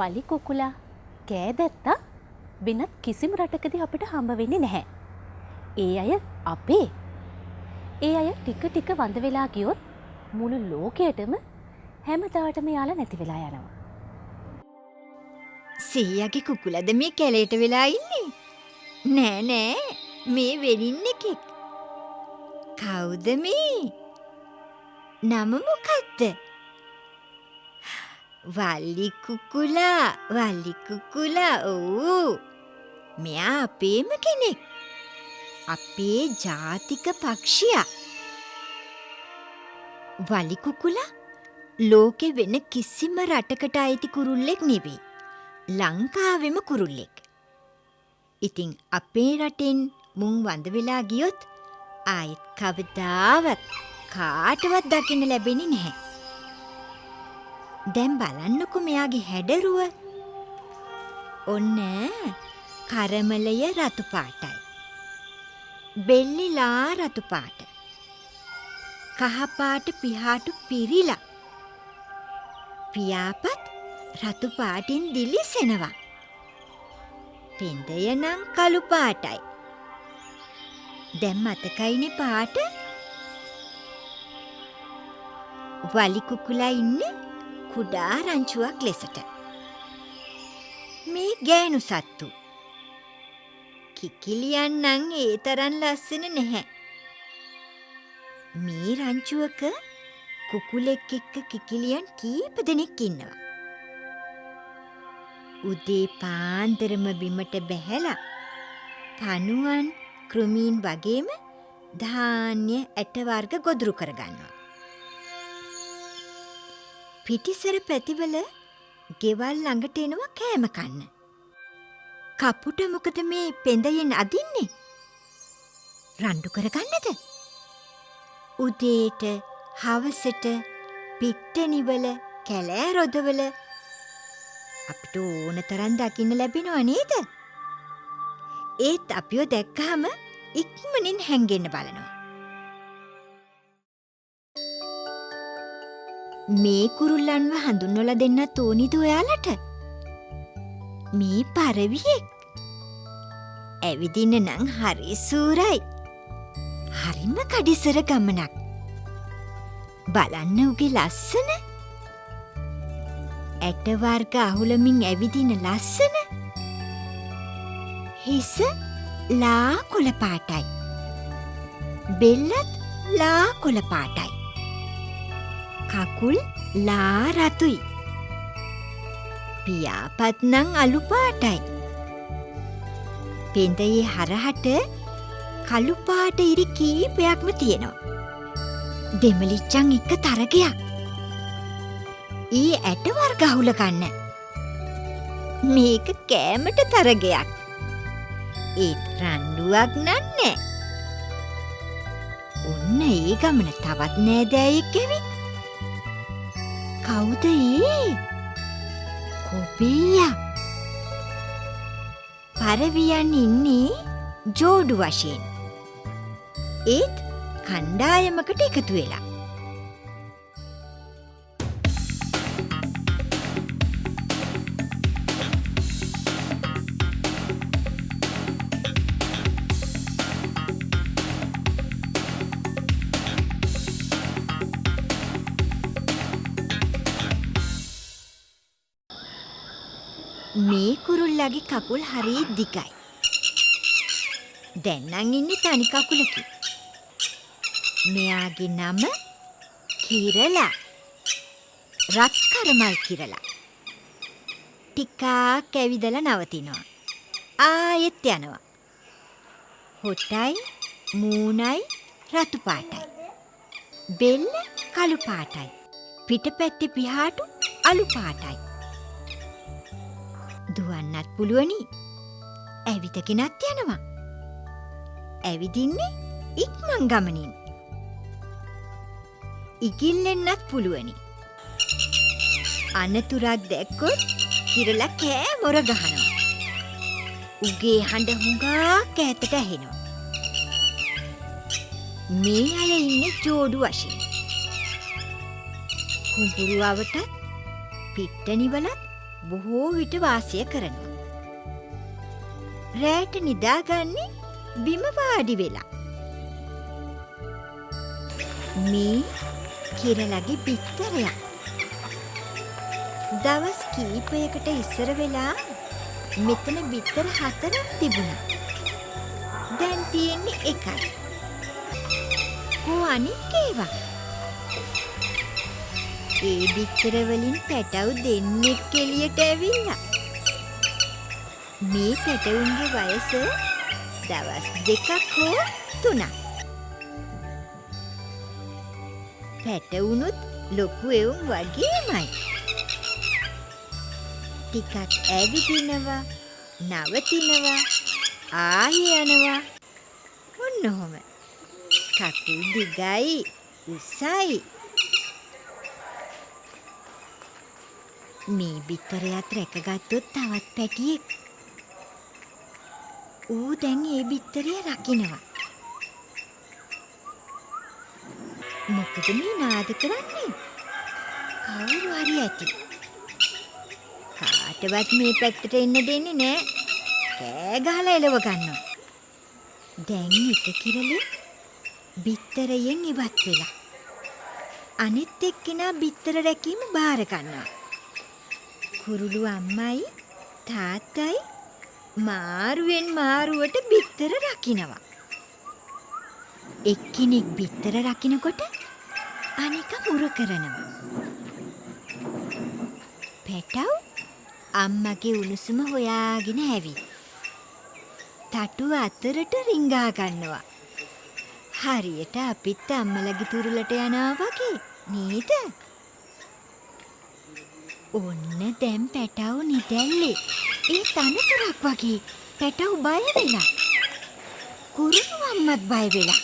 වලි කුකුලා කෑදැත්තා වෙනත් කිසිම රටකදී අපිට හම්බ වෙන්නේ නැහැ. ඒ අය අපේ. ඒ අය ටික ටික වඳ වෙලා ගියොත් මුළු ලෝකයටම හැමදාටම යාලා නැති වෙලා යනවා. සීයාගේ කුකුලද මේ කැලේට වෙලා ඉන්නේ? නෑ නෑ, මේ වෙලින් එකෙක්. කවුද මේ? නම මොකද්ද? වලි කුකුලා, වලි කුකුලා. ඔව්. මෙයා අපේම කෙනෙක්. අපේ ජාතික පක්ෂියා. වලි කුකුලා ලෝකෙ වෙන කිසිම රටකට අයිති කුරුල්ලෙක් නෙවෙයි. ලංකාවෙම කුරුල්ලෙක්. ඉතින් අපේ රටෙන් මුන් වඳ වෙලා ගියොත් ආයෙත් කවදාවත් කාටවත් දකින්න ලැබෙන්නේ නැහැ. දැන් බලන්නකො මෙයාගේ හැඩරුව. ඔන්න කරමලය රතු පාටයි. බෙල්ලිලා රතු පාට. කහ පාට පිහාටු පිරිලා. පියාපත් රතු පාටින් දිලිසෙනවා. පෙඳය නම් කළු පාටයි. දැන් මතකයිනේ පාට. වලි කුකුලා ඉන්නේ කුඩා රංචුවක් ලෙසට. මේ ගෑනු සත්තු. කිකිලියන් නම් ඒ තරම් ලස්සන නැහැ. මේ රංචුවක කුකුලෙක් එක්ක කිකිලියන් කීප දෙනෙක් ඉන්නවා. උදේ පාන්දරම බිමට බැහැලා පණුවන් කෘමීන් වගේම ධාන්‍ය ඇට වර්ග ගොදුරු කරගන්නවා. පිටිසර පැතිවල ගෙවල් ළඟට එනවා කෑම කන්න. කපුට මොකද මේ පෙඳයෙන් අදින්නේ? රණ්ඩු කරගන්නද? උදේට හවසට පිට්ටනිවල කැලෑ රොදවල අපිට ඕන තරම් දකින්න ලැබෙනව නේද? ඒත් අපිව දැක්කහම ඉක්මනින් හැංගෙන්න බලනවා. මේ කුරුල්ලන්ව හඳුන්වලා දෙන්නත් ඕනිද ඔයාලට? මේ පරවියෙක්. ඇවිදින්න නම් හරි සූරයි. හරිම කඩිසර ගමනක්. බලන්න උගේ ලස්සන. ඇට වර්ග අහුලමින් ඇවිදින ලස්සන. හිස ලා කොළ පාටයි. බෙල්ලත් ලා කොළ පාටයි. කකුල් ලා රතුයි. පියාපත් නම් අලු පාටයි. පෙඳයේ හරහට කළු පාට ඉරි කීපයක්ම තියෙනවා. දෙමලිච්චන් එක්ක තරගයක්. ඊ ඇට වර්ග අහුල ගන්න. මේක කෑමට තරගයක්. ඒත් රණ්ඩුවක් නෑ. ඔන්න ඒ ගමන තවත් නෑදෑයෙක් ඇවිත්. කවුද ඒ? කොබියා. පරවියන් ඉන්නේ ජෝඩු වශයෙන්. ඒත් කණ්ඩායමකට එකතු වෙලා. මේ කුරුල්ලගේ කකුල් හරි දිගයි. දැන් නම් ඉන්නේ තනි කකුලකින්. මෙයාගේ නම කිරලා. රත් කරමල් කිරලා. ටිකක් ඇවිදලා නවතිනවා. ආයෙත් යනවා. හොටයි මූණයි රතු පාටයි. බෙල්ල කළු පාටයි. පිටපැත්තේ පිහාටු අලු පාටයි. දුවන්නත් පුළුවනි. ඇවිදගෙනත් යනවා. ඇවිදින්නේ ඉක්මන් ගමනින්. ඉගිල්ලෙන්නත් පුළුවනි. අනතුරක් දැක්කොත් කිරලා කෑ මොර ගහනවා. උගේ හඬ හුඟක් ඈතට ඇහෙනවා. මේ අය ඉන්නේ ජෝඩු වශයෙන්. කුඹුරුවවටත් පිට්ටනිවලත් බොහෝ විට වාසය කරනවා. රෑට නිදාගන්නේ බිම වාඩි වෙලා. මේ කිරලගේ බිත්තරයක්. දවස් කීපයකට ඉස්සර වෙලා මෙතන බිත්තර 4ක් තිබුණා. දැන් තියෙන්නේ එකයි. කො අනික් ඒවා? ඒ බිත්තර වලින් පැටව් දෙන්නෙක් එළියට ඇවිල්ලා. මේ පැටවුන්ගේ වයස දවස් 2ක් හෝ 3ක්. පැටවුනුත් ලොකු එවුන් වගේමයි. ටිකක් ඇවිදිනවා, නවතිනවා, ආයෙ යනවා. ඔන්න ඔහොම. කකුල් දිගයි, උසයි. මේ බිත්තරයත් රැකගත්තොත් තවත් පැටියෙක්. ඌ දැන් ඒ බිත්තරය රකින්නවා. මොකද මේ නාද කරන්නේ? කවුරු හරි ඇති. කාටවත් මේ පැත්තට එන්න දෙන්නේ නෑ. කෑ ගහලා එලව ගන්නවා. දැන් එක කිරලේ බිත්තරයෙන් ඉවත් වෙලා. අනිත් එක්කෙනා බිත්තර රැකීම බාර ගන්නවා. කුරුළු අම්මයි තාත්තයි මාරුවෙන් මාරුවට බිත්තර රකින්නවා. එක්කෙනෙක් බිත්තර රකින්නකොට අනික මුර කරනවා. පැටව් අම්මගේ උණුසුම හොයාගෙන ඇවි. තටු අතරට රිංගා ගන්නවා. හරියට අපිත් අම්මලගේ තුරුලට යනවා වගේ නේද? ඔන්න දැන් පැටව් නිදැල්ලේ. ඒ තනතුරක් වගේ පැටව් බය වෙලා. කුරුළු අම්මත් බය වෙලා.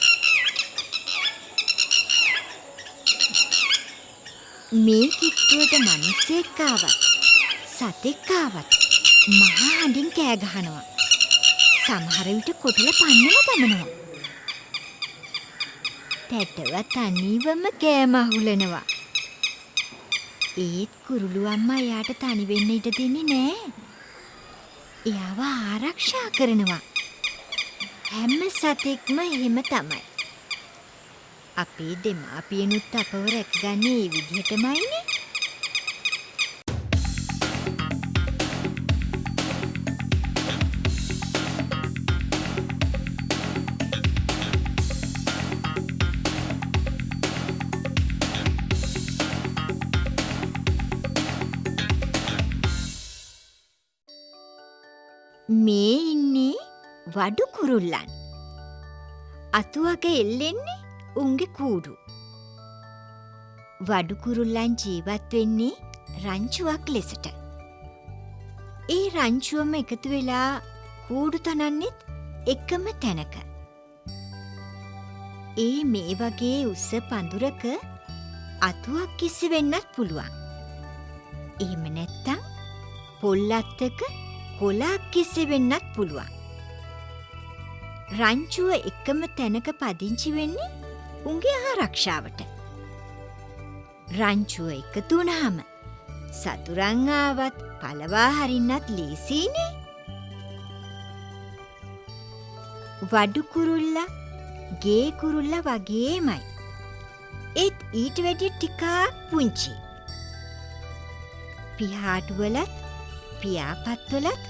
මේ කිට්ටුවට මිනිස්සෙක් ආවත් සතෙක් ආවත් මහා හඬින් කෑ ගහනවා. සමහර විට කොටල පන්නම දමනවා. පැටව තනිවම කෑම අහුලනවා. ඒත් කුරුළු අම්මා එයාට තනි වෙන්න ඉඩ දෙන්නේ නෑ. එයාව ආරක්ෂා කරනවා. හැම සතෙක්ම එහෙම තමයි. අපේ දෙමාපියනුත් අපව රැකගන්නේ ඒ විදිහටමයිනේ. මේ ඉන්නේ වඩු කුරුල්ලන්. අතුවක එල්ලෙන්නේ උන්ගේ කූඩු. වඩු කුරුල්ලන් ජීවත් වෙන්නේ රංචුවක් ලෙසට. ඒ රංචුවම එකතු වෙලා කූඩු තනන්නෙත් එකම තැනක. ඒ මේ වගේ උස පඳුරක අතුවක් කිස්සි වෙන්නත් පුළුවන්. එහෙම නැත්තම් පොල් අත්තක කොලක් කිස්සි වෙන්නත් පුළුවන්. රංචුව එකම තැනක පදිංචි වෙන්නේ උන්ගේ ආරක්ෂාවට. රංචුව එකතු වුණාම සතුරන් ආවත් පළවා හරින්නත් ලේසියිනේ. වඩු කුරුල්ලා ගේ කුරුල්ලා වගේමයි. ඒත් ඊට වැඩිය ටිකක් පුංචි. පිහාටුවලත් පියාපත්වලත්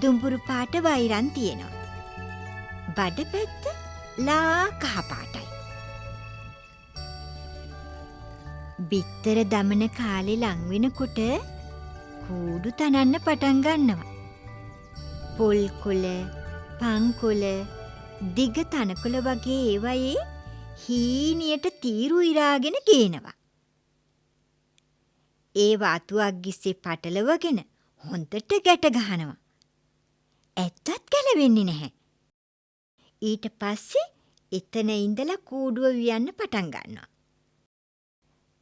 දුඹුරු පාට වෛරන් තියෙනවා. බඩ පැත්ත ලා කහ පාටයි. බිත්තර දමන කාලේ ලං වෙනකොට කූඩු තනන්න පටන් ගන්නවා. පොල් කොළ, පන් කොළ, දිග තනකොළ වගේ ඒවයේ හීනියට තීරු ඉරාගෙන ගේනවා. ඒ වාතුවක් ගිස්සේ පටලවගෙන හොඳට ගැට ගහනවා. ඇත්තත් ගැලවෙන්නේ නැහැ. ඊට පස්සේ එතන ඉඳලා කූඩුව වියන්න පටන් ගන්නවා.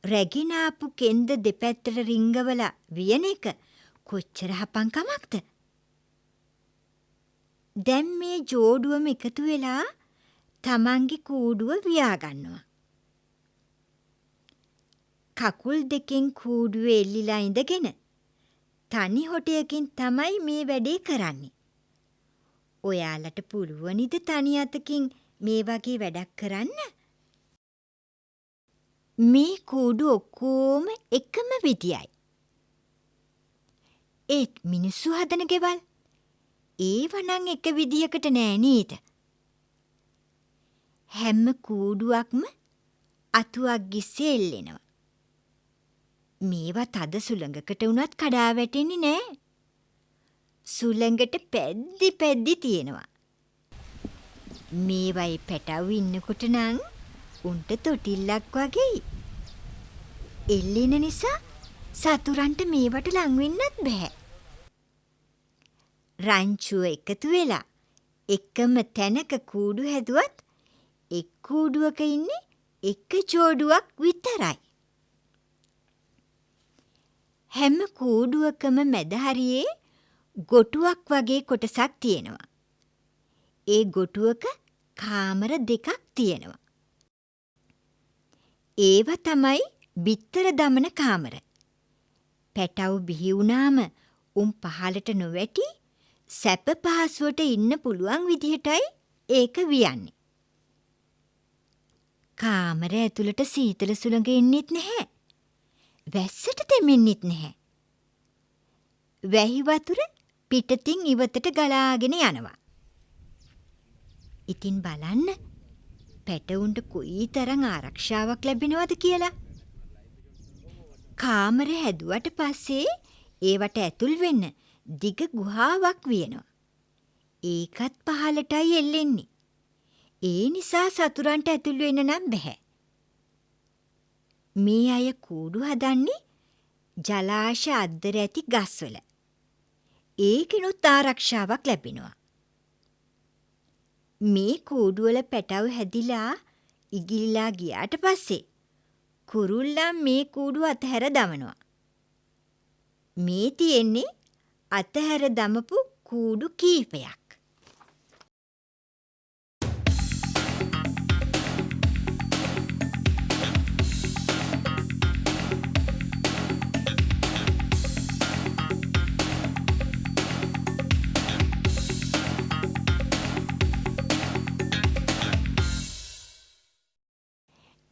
රැගෙන ආපු කෙන්ද දෙපැත්තට රිංගවලා වියන එක කොච්චර හපංකමක්ද? දැන් මේ ජෝඩුවම එකතු වෙලා තමන්ගේ කූඩුව වියා ගන්නවා. කකුල් දෙකෙන් කූඩුවේ එල්ලිලා ඉඳගෙන තනි හොටයකින් තමයි මේ වැඩේ කරන්නේ. ඔයාලට පුළුවනිද තනි අතකින් මේ වගේ වැඩක් කරන්න? මේ කූඩු ඔක්කොම එකම විදියයි. ඒත් මිනිස්සු හදන ගෙවල් ඒව නම් එක විදියකට නෑ නේද? හැම කූඩුවක්ම අතුවක් ගිස්සේ එල්ලෙනවා. මේවා තද සුළඟකට වුණත් කඩා වැටෙන්නේ නෑ. සුළඟට පැද්දි පැද්දි තියෙනවා. මේවයි පැටව් ඉන්නකොට නම් උන්ට තොටිල්ලක් වගේ. එල්ලෙන නිසා සතුරන්ට මේවට ලං වෙන්නත් බෑ. රංචුව එකතු වෙලා එකම තැනක කූඩු හැදුවත් එක් කූඩුවක ඉන්නේ එක ජෝඩුවක් විතරයි. හැම කූඩුවකම මැද හරියේ ගොටුවක් වගේ කොටසක් තියෙනවා. ඒ ගොටුවක කාමර දෙකක් තියෙනවා. ඒව තමයි බිත්තර දමන කාමර. පැටව් බිහි වුණාම උන් පහලට නොවැටි සැප පහසුවට ඉන්න පුළුවන් විදිහටයි ඒක වියන්නේ. කාමර ඇතුළට සීතල සුළඟ එන්නෙත් නැහැ. වැස්සට තෙමෙන්නෙත් නැහැ. වැහි වතුර පිටතින් ඉවතට ගලාගෙන යනවා. ඉතින් බලන්න පැටවුන්ට කොයිතරම් ආරක්ෂාවක් ලැබෙනවද කියලා. කාමර හැදුවට පස්සේ ඒවට ඇතුල් වෙන්න දිග ගුහාවක් වියනවා. ඒකත් පහලටයි එල්ලෙන්නේ. ඒ නිසා සතුරන්ට ඇතුල් වෙන්න නම් බෑ. මේ අය කූඩු හදන්නේ ජලාශ අද්දර ඇති ගස්වල. ඒකිනුත් ආරක්ෂාවක් ලැබෙනවා. මේ කූඩුවල පැටව් හැදිලා ඉගිලිලා ගියාට පස්සේ කුරුල්ලා මේ කූඩුව අතහැර දමනවා. මේ තියෙන්නේ අතහැර දමපු කූඩු කීපයක්.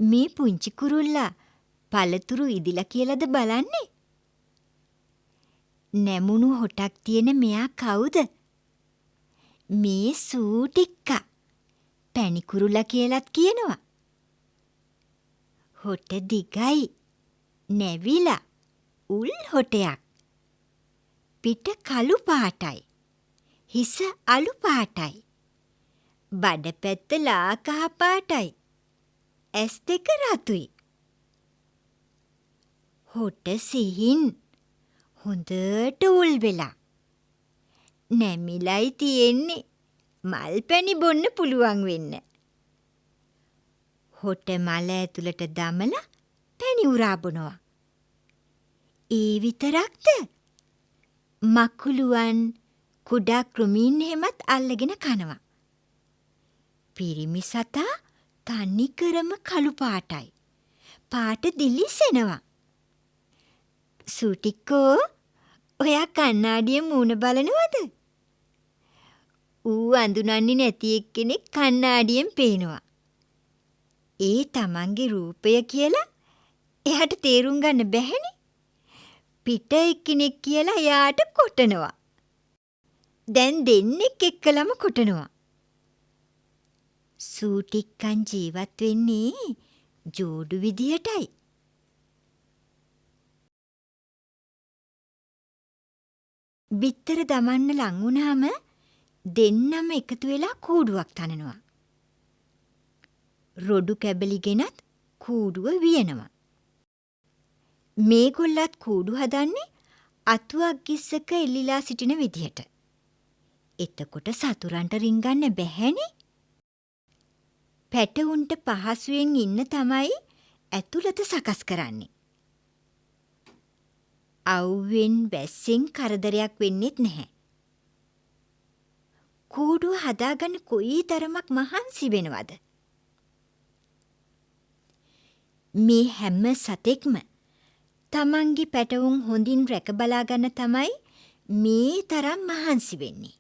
මේ පුංචි කුරුල්ලා පළතුරු ඉදිලා කියලාද බලන්නේ? නැමුණු හොටක් තියෙන මෙයා කවුද? මේ සූටික්කා. පැණි කුරුල්ලා කියලාත් කියනවා. හොට දිගයි. නැවිලා. උල් හොටයක්. පිට කළු පාටයි. හිස අලු පාටයි. බඩ පැත්ත ලා කහ පාටයි. ඇස් දෙක රතුයි. හොට සිහින් හොඳට උල් වෙලා. නැමිලයි තියෙන්නේ මල් පැණි බොන්න පුළුවන් වෙන්න. හොට මල ඇතුළට දමලා පැණි උරා බොනවා. ඒ විතරක්ද? මකුළුවන් කුඩා කෘමීන් එහෙමත් අල්ලගෙන කනවා. පිරිමි සතා තනිකරම කළු පාටයි. පාට දිලිසෙනවා. සූටික්කෝ, ඔයා කණ්ණාඩියෙන් මූණ බලනවද? ඌ අඳුනන්නේ නැති එක්කෙනෙක් කණ්ණාඩියෙන් පේනවා. ඒ තමන්ගේ රූපය කියලා එයාට තේරුම් ගන්න බැහැනේ. පිට එක්කෙනෙක් කියලා එයාට කොටනවා. දැන් දෙන්නෙක් එක්කලම කොටනවා. සූටික්කන් ජීවත් වෙන්නේ ජෝඩු විදියටයි. බිත්තර දමන්න ලං වුණාම දෙන්නම එකතු වෙලා කූඩුවක් තනනවා. රොඩු කැබලිගෙනත් කූඩුව වියනවා. මේගොල්ලත් කූඩු හදන්නේ අතුවක් ගිස්සක එල්ලිලා සිටින විදියට. එතකොට සතුරන්ට රිංගන්න බැහැනේ. පැටවුන්ට පහසුවෙන් ඉන්න තමයි ඇතුළත සකස් කරන්නේ. අවුවෙන් වැස්සෙන් කරදරයක් වෙන්නෙත් නැහැ. කූඩුව හදාගන්න කොයි තරමක් මහන්සි වෙනවද? මේ හැම සතෙක්ම තමන්ගේ පැටවුන් හොඳින් රැක බලා ගන්න තමයි මේ තරම් මහන්සි වෙන්නේ.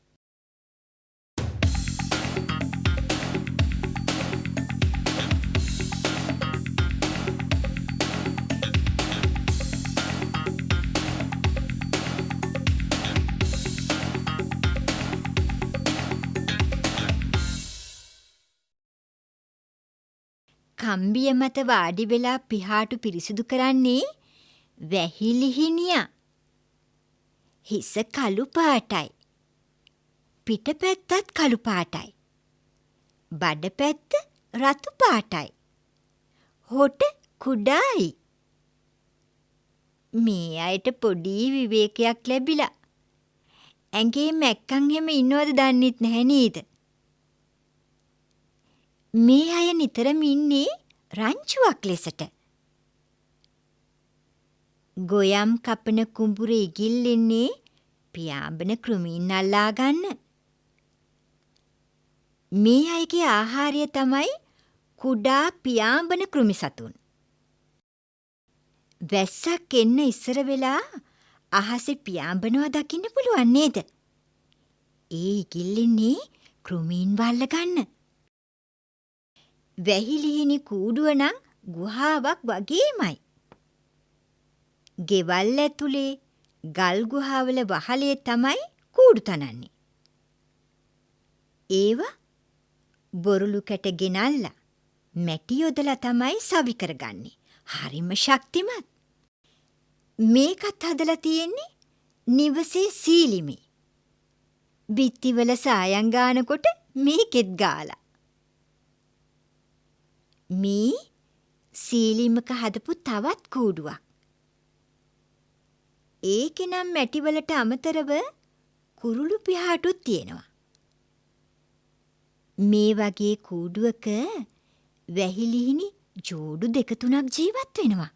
කම්බිය මත වාඩි වෙලා පිහාටු පිරිසිදු කරන්නේ වැහිලිහිනියා. හිස කළු පාටයි. පිටපැත්තත් කළු පාටයි. බඩ පැත්ත රතු පාටයි. හොට කුඩායි. මේ අයට පොඩි විවේකයක් ලැබිලා. ඇඟේ මැක්කන් හැම ඉන්නවද දන්නෙත් නැහැ නේද? මේ අය නිතරම ඉන්නේ රංචුවක් ලෙසට. ගොයම් කපන කුඹුරේ ඉගිල්ලෙන්නේ පියාඹන කෘමීන් අල්ලා ගන්න. මේ අයගේ ආහාරය තමයි කුඩා පියාඹන කෘමි සතුන්. වැස්සක් එන්න ඉස්සර වෙලා අහසේ පියාඹනවා දකින්න පුළුවන් නේද? ඒ ඉගිල්ලෙන්නේ කෘමීන් වල්ල ගන්න. වැහිලිහිනි කූඩුව නම් ගුහාවක් වගේමයි. ගෙවල් ඇතුලේ ගල් ගුහාවල වහලේ තමයි කූඩු තනන්නේ. ඒවා බොරුළු කැට ගෙනල්ලා මැටි යොදලා තමයි සවි කරගන්නේ. හරිම ශක්තිමත්. මේකත් හදලා තියෙන්නේ නිවසේ සීලිමේ. බිත්තිවල සායම් ගානකොට මේකෙත් ගාලා. මේ සීලිමක හදපු තවත් කූඩුවක්. ඒකේ නම් මැටිවලට අමතරව කුරුළු පිහාටුත් තියෙනවා. මේ වගේ කූඩුවක වැහිලිහිනි ජෝඩු 2-3ක් ජීවත් වෙනවා.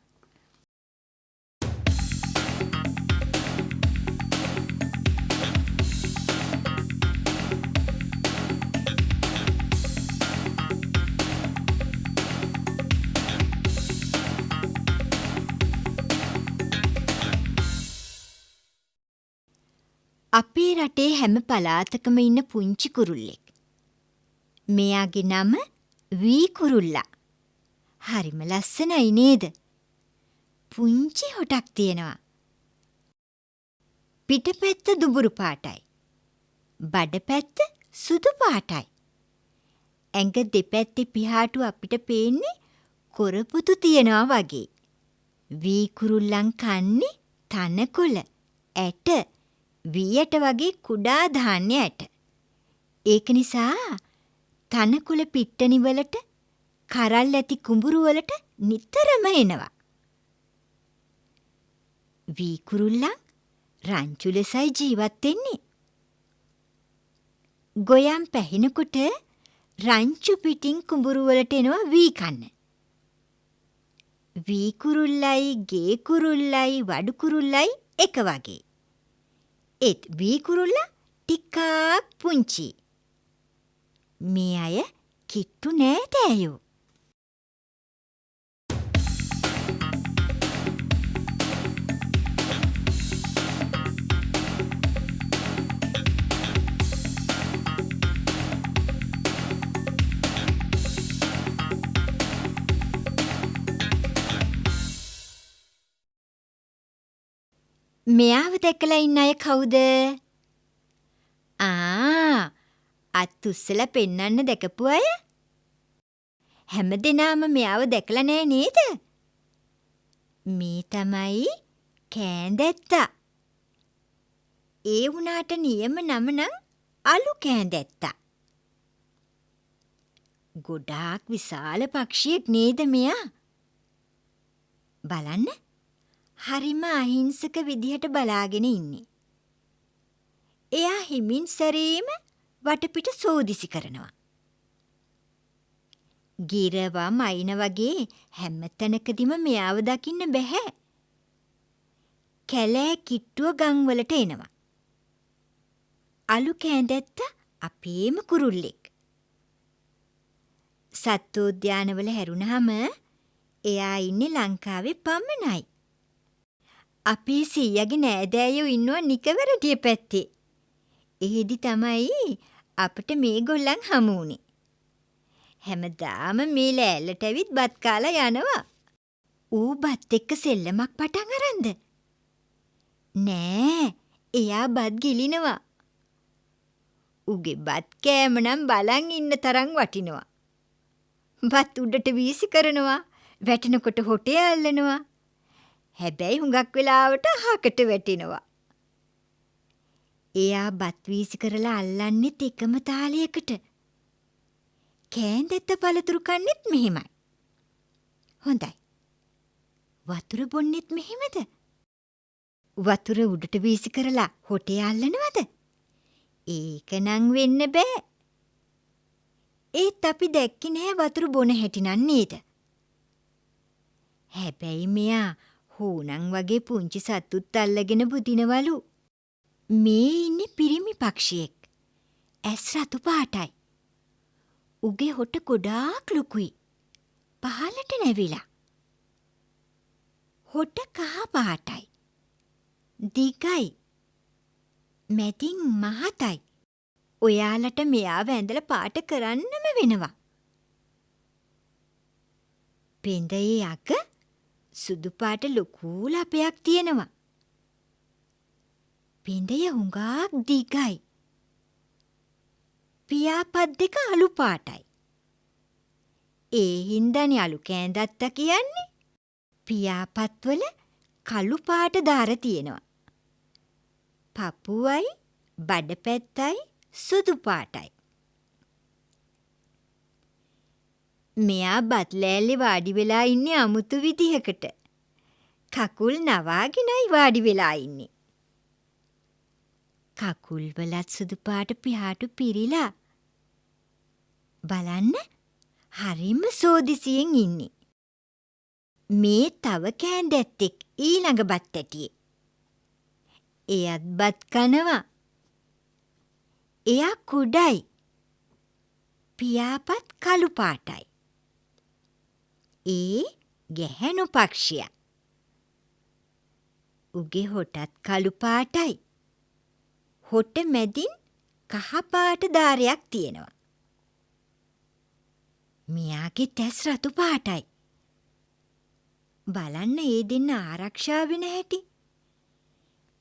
අපේ රටේ හැම පළාතකම ඉන්න පුංචි කුරුල්ලෙක්. මෙයාගේ නම වී කුරුල්ලා. හරිම ලස්සනයි නේද? පුංචි හොටක් තියෙනවා. පිටපැත්ත දුඹුරු පාටයි. බඩ පැත්ත සුදු පාටයි. ඇඟ දෙපැත්තේ පිහාටු අපිට පේන්නේ කොරපුතු තියනවා වගේ. වී කුරුල්ලන් කන්නේ තනකොළ, ඇට, වී ඇට වගේ කුඩා ධාන්‍ය ඇට. ඒක නිසා තනකොළ පිට්ටනි වලට, කරල් ඇති කුඹුරු වලට නිතරම එනවා. වී කුරුල්ලන් රංචු ලෙසයි ජීවත් වෙන්නේ. ගොයම් පැහිනකොට රංචු පිටින් කුඹුරු වලට එනවා වී කන්න. වී කුරුල්ලයි, ගේ කුරුල්ලයි, වඩු කුරුල්ලයි එක වගේ. ඒත් වී කුරුල්ලා ටිකක් පුංචි. මේ අය කිට්ටු නෑ තෑයෝ. මෙයාව දැකලා ඉන්න අය කවුද? අත් උස්සලා පෙන්නන්න දැකපු අය? හැමදෙනාම මෙයාව දැකලා නෑ නේද? මේ තමයි කෑඳැත්තා. ඒ වුණාට නියම නම නම් අලු කෑඳැත්තා. ගොඩාක් විශාල පක්ෂියෙක් නේද මෙයා? බලන්න. හරිම අහිංසක විදිහට බලාගෙන ඉන්නේ. එයා හිමින් සැරේම වටපිට සෝදිසි කරනවා. ගිරවා මයින වගේ හැම තැනකදීම මෙයාව දකින්න බැහැ. කැලෑ කිට්ටුව ගම් වලට එනවා. අලු කෑඳැත්ත අපේම කුරුල්ලෙක්. සත්වෝද්‍යානවල හැරුණාම එයා ඉන්නේ ලංකාවේ පමණයි. අපේ සීයාගේ නෑදෑයෝ ඉන්නවා නිකවරටිය පැත්තේ. එහෙදි තමයි අපිට මේගොල්ලන් හමු වුනේ. හැමදාම මේ ලෑල්ලට ඇවිත් බත් කාලා යනවා. ඌ බත් එක්ක සෙල්ලමක් පටන් අරන්ද? නෑ, එයා බත් ගිලිනවා. ඌගේ බත් කෑම නම් බලන් ඉන්න තරම් වටිනවා. බත් උඩට වීසි කරනවා, වැටෙනකොට හොටේ අල්ලනවා. හැබැයි හුඟක් වෙලාවට අහකට වැටෙනවා. එයා බත් වීසි කරලා අල්ලන්නෙත් එකම තාලයකට. කෑන්දැත්ත පළතුරු කන්නෙත් මෙහෙමයි. හොඳයි. වතුර බොන්නෙත් මෙහෙමද? වතුර උඩට වීසි කරලා හොටේ අල්ලනවද? ඒක නම් වෙන්න බෑ. ඒත් අපි දැක්කේ නෑ වතුර බොන හැටි නන් නේද? හැබැයි මෙයා හෝනන් වගේ පුංචි සත්තුත් අල්ලගෙන බුදිනවලු. මේ ඉන්නේ පිරිමි පක්ෂියෙක්. ඇස් රතු පාටයි. උගේ හොට ගොඩාක් ලොකුයි. පහලට නැවිලා. හොට කහ පාටයි. දිගයි. මැදින් මහතයි. ඔයාලට මෙයාව ඇඳලා පාට කරන්නම වෙනවා. පෙඳයේ අග සුදු පාට ලොකු ලපයක් තියෙනවා. පෙඳය හුඟක් දිගයි. පියාපත් දෙක අලු පාටයි. ඒ හින්දානේ අලු කෑන්දත්තා කියන්නේ. පියාපත්වල කළු පාට දාර තියෙනවා. පපුවයි බඩපැත්තයි සුදු පාටයි. මෙයා බත් ලෑල්ලේ වාඩි වෙලා ඉන්නේ අමුතු විදිහකට. කකුල් නවාගෙනයි වාඩි වෙලා ඉන්නේ. කකුල් වලත් සුදු පාට පියාටු පිරීලා. බලන්න, හරිම සෝදිසියෙන් ඉන්නේ. මේ තව කෑන්දැත්තෙක් ඊළඟ බත් ඇටියේ. එයත් බත් කනවා. එයා කුඩයි. පියාපත් කළු පාටයි. ඒ ගැහැණු පක්ෂියා. උගේ හොටත් කළු පාටයි. හොට මැදින් කහ පාට දාරයක් තියෙනවා. මෙයාගේ තැස් රතු පාටයි. බලන්න ඒ දෙන්න ආරක්ෂා වෙන හැටි.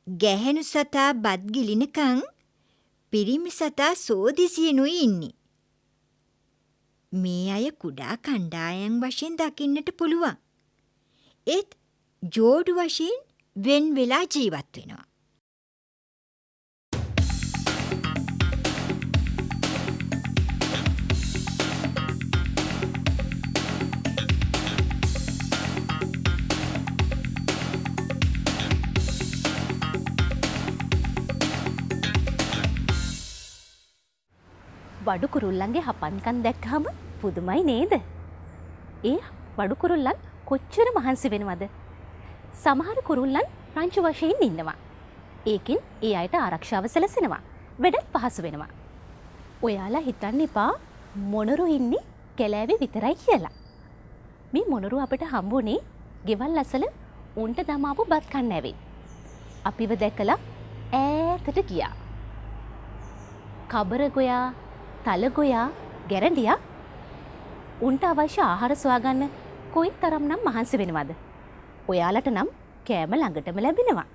ගැහැණු සතා බත් ගිලිනකන් පිරිමි සතා සෝදිසියෙනුයි ඉන්නේ. මේ අය කුඩා කණ්ඩායම් වශයෙන් දකින්නට පුළුවන්. ඒත් ජෝඩු වශයෙන් වෙන් වෙලා ජීවත් වෙනවා. වඩු කුරුල්ලන්ගේ හපන්කන් දැක්කහම පුදුමයි නේද? ඒ වඩු කුරුල්ලන් කොච්චර මහන්සි වෙනවද? සමහර කුරුල්ලන් රංචු වශයෙන් ඉන්නවා. ඒකින් ඒ අයට ආරක්ෂාව සැලසෙනවා. වැඩත් පහසු වෙනවා. ඔයාලා හිතන්න එපා මොනරු ඉන්නේ කැලෑවේ විතරයි කියලා. මේ මොනරු අපිට හම්බුනේ ගෙවල් අසල උන්ට දමාපු බත් කන්න ඇවිත්. අපිව දැකලා ඈතට ගියා. කබර ගොයා, තල ගොයා, ගැරන්ඩියා උන්ට අවශ්‍ය ආහාර සොයාගන්න කොයි තරම්නම් මහන්සි වෙනවද? ඔයාලට නම් කෑම ළඟටම ලැබෙනවා.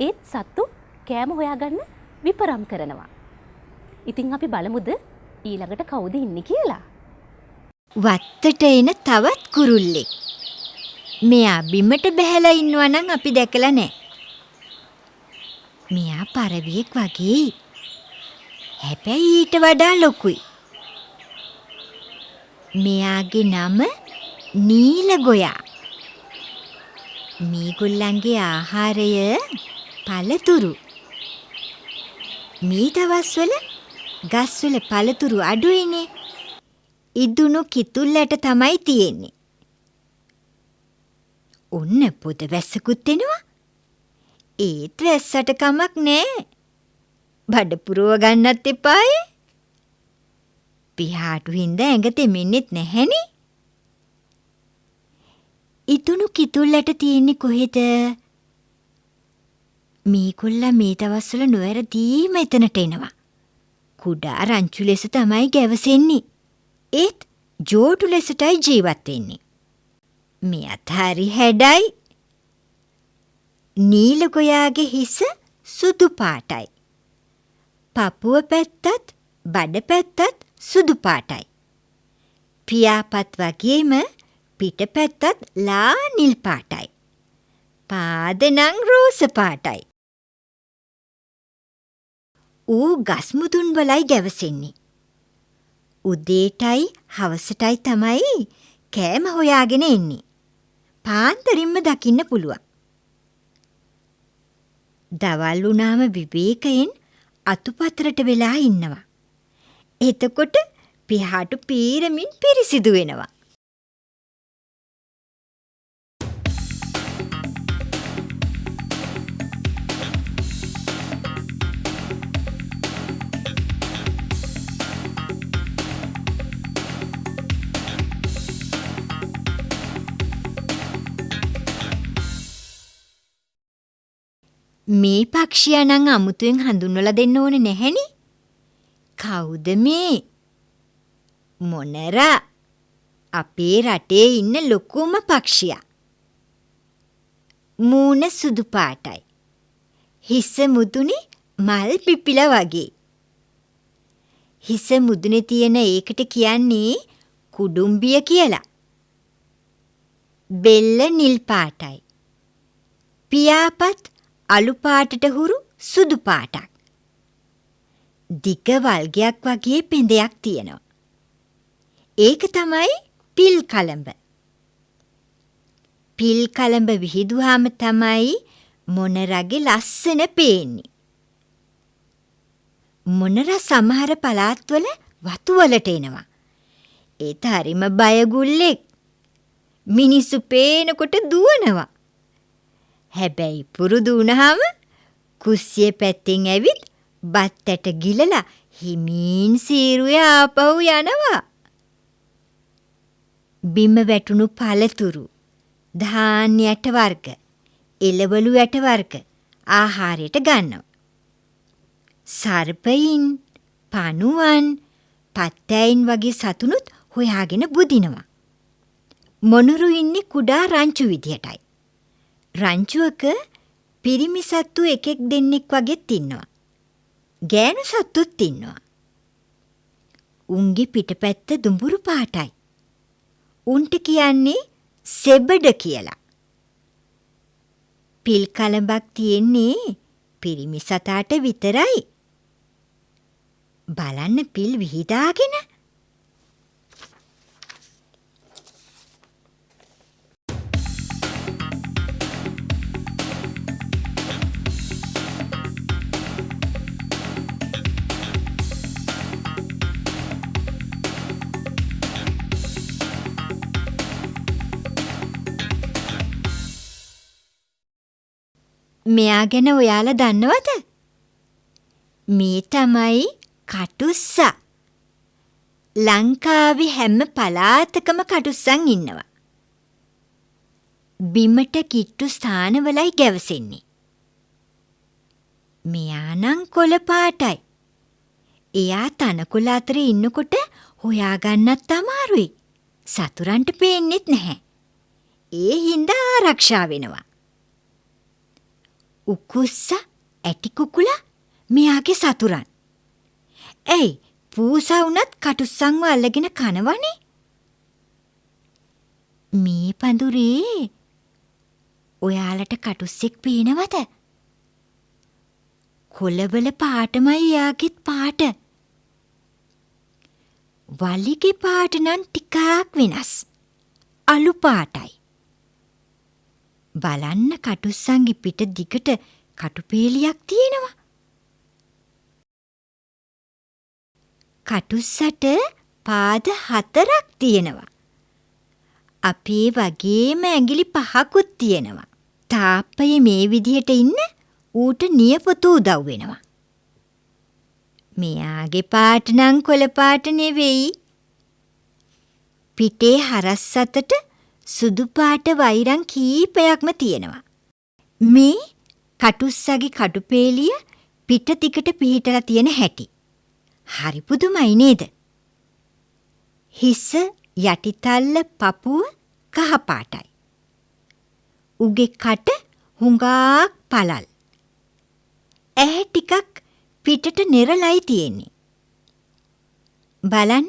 ඒත් සත්තු කෑම හොයාගන්න විපරම් කරනවා. ඉතින් අපි බලමුද ඊළඟට කවුද ඉන්නේ කියලා? වත්තට එන තවත් කුරුල්ලෙක්. මෙයා බිමට බැහැලා ඉන්නවා නම් අපි දැකලා නැහැ. මෙයා පරවියෙක් වගේ. හැබැයි ඊට වඩා ලොකුයි. මෙයාගේ නම නීල ගොයා. මේගොල්ලන්ගේ ආහාරය පළතුරු. මේ දවස්වල ගස්වල පළතුරු අඩුයිනේ. ඉදුණු කිතුල්ලට තමයි තියෙන්නේ. ඔන්න පොද වැස්සකුත් එනවා. ඒත් වැස්සට කමක් නෑ. බඩ පුරව ගන්නත් එපායේ. පිහාටු හින්දා ඇඟ තෙමෙන්නෙත් නැහැනේ. ඉතුණු කිතුල්ලට තියෙන්නේ කොහෙද? මීකොල්ලා මේ දවස්වල නොවැරදීම එතනට එනවා. කුඩා රංචු ලෙස තමයි ගැවසෙන්නේ. ඒත් ජෝඩු ලෙසටයි ජීවත් වෙන්නේ. මෙයත් හරි හැඩයි. නීල ගොයාගේ හිස සුදු පාටයි. පපුව පැත්තත් බඩ පැත්තත් සුදු පාටයි. පියාපත් වගේම පිට පැත්තත් ලා නිල් පාටයි. පාද නම් රෝස පාටයි. ඌ ගස්මුදුන් වලයි ගැවසෙන්නේ. උදේටයි හවසටයි තමයි කෑම හොයාගෙන එන්නේ. පාන්දරින්ම දකින්න පුළුවන්. දවල් වුණාම විවේකයෙන් අතුපතරට වෙලා ඉන්නවා. එතකොට පිහාටු පීරමින් පිරිසිදු වෙනවා. මේ පක්ෂියා නම් අමුතුවෙන් හඳුන්වලා දෙන්න ඕනේ නැහෙනි. කවුද මේ? මොනරා. අපේ රටේ ඉන්න ලොකුම පක්ෂියා. මූණ සුදු පාටයි. හිස මුදුනේ මල් පිපිලා වගේ. හිස මුදුනේ තියෙන ඒකට කියන්නේ කුඩුම්බිය කියලා. බෙල්ල නිල් පාටයි. පියාපත් අලු පාටට හුරු සුදු පාටක්. දිග වල්ගයක් වගේ පෙඳයක් තියෙනවා. ඒක තමයි පිල් කලඹ. පිල් කලඹ විහිදුවාම තමයි මොනරගේ ලස්සන පේන්නේ. මොනර සමහර පළාත්වල වතුවලට එනවා. ඒත් හරිම බයගුල්ලෙක්. මිනිස්සු පේනකොට දුවනවා. හැබැයි පුරුදු වුණාම කුස්සිය පැත්තෙන් ඇවිත් බත් ඇට ගිලලා හිමින් සීරුවේ ආපහු යනවා. බිම වැටුණු පළතුරු, ධාන්‍ය ඇට වර්ග, එළවලු ඇට වර්ග ආහාරයට ගන්නවා. සර්පයින්, පණුවන්, පත්තෑයින් වගේ සතුනුත් හොයාගෙන බුදිනවා. මොනුරු ඉන්නේ කුඩා රංචු විදියටයි. රංචුවක පිරිමි සත්තු එකෙක් දෙන්නෙක් වගෙත් ඉන්නවා. ගෑනු සත්තුත් ඉන්නවා. උන්ගේ පිටපැත්ත දුඹුරු පාටයි. උන්ට කියන්නේ සෙබඩ කියලා. පිල් කලඹක් තියෙන්නේ පිරිමි සතාට විතරයි. බලන්න පිල් විහිදාගෙන. මෙයා ගැන ඔයාලා දන්නවද? මේ තමයි කටුස්සා. ලංකාවේ හැම පළාතකම කටුස්සන් ඉන්නවා. බිමට කිට්ටු ස්ථානවලයි ගැවසෙන්නේ. මෙයා නම් කොළ පාටයි. එයා තනකොළ අතරේ ඉන්නකොට හොයාගන්නත් අමාරුයි. සතුරන්ට පේන්නෙත් නැහැ. ඒ හින්දා ආරක්ෂා වෙනවා. උකුස්සා ඇටි කුකුලා මෙයාගේ සතුරන්. ඇයි පූසා වුණත් කටුස්සන්ව අල්ලගෙන කනවනේ? මේ පඳුරේ ඔයාලට කටුස්සෙක් පේනවද? කොළවල පාටමයි එයාගෙත් පාට. වලිගේ පාට නම් ටිකක් වෙනස්. අලු පාටයි. බලන්න කටුස්සන්ගේ පිට දිගට කටුපේලියක් තියෙනවා. කටුස්සට පාද 4ක් තියෙනවා. අපේ වගේම ඇඟිලි 5කුත් තියෙනවා. තාප්පයේ මේ විදිහට ඉන්න ඌට නියපොතු උදව් වෙනවා. මෙයාගේ පාට නම් කොළ පාට නෙවෙයි. පිටේ හරස් අතට සුදු පාට වෛරන් කීපයක්ම තියෙනවා. මේ කටුස්සගේ කටුපේලිය පිට දිගට පිහිටලා තියෙන හැටි. හරි පුදුමයි නේද? හිස යටිතල්ල පපුව කහ පාටයි. උගේ කට හුඟක් පළල්. ඇහැ ටිකක් පිටට නෙරලයි තියෙන්නේ. බලන්න.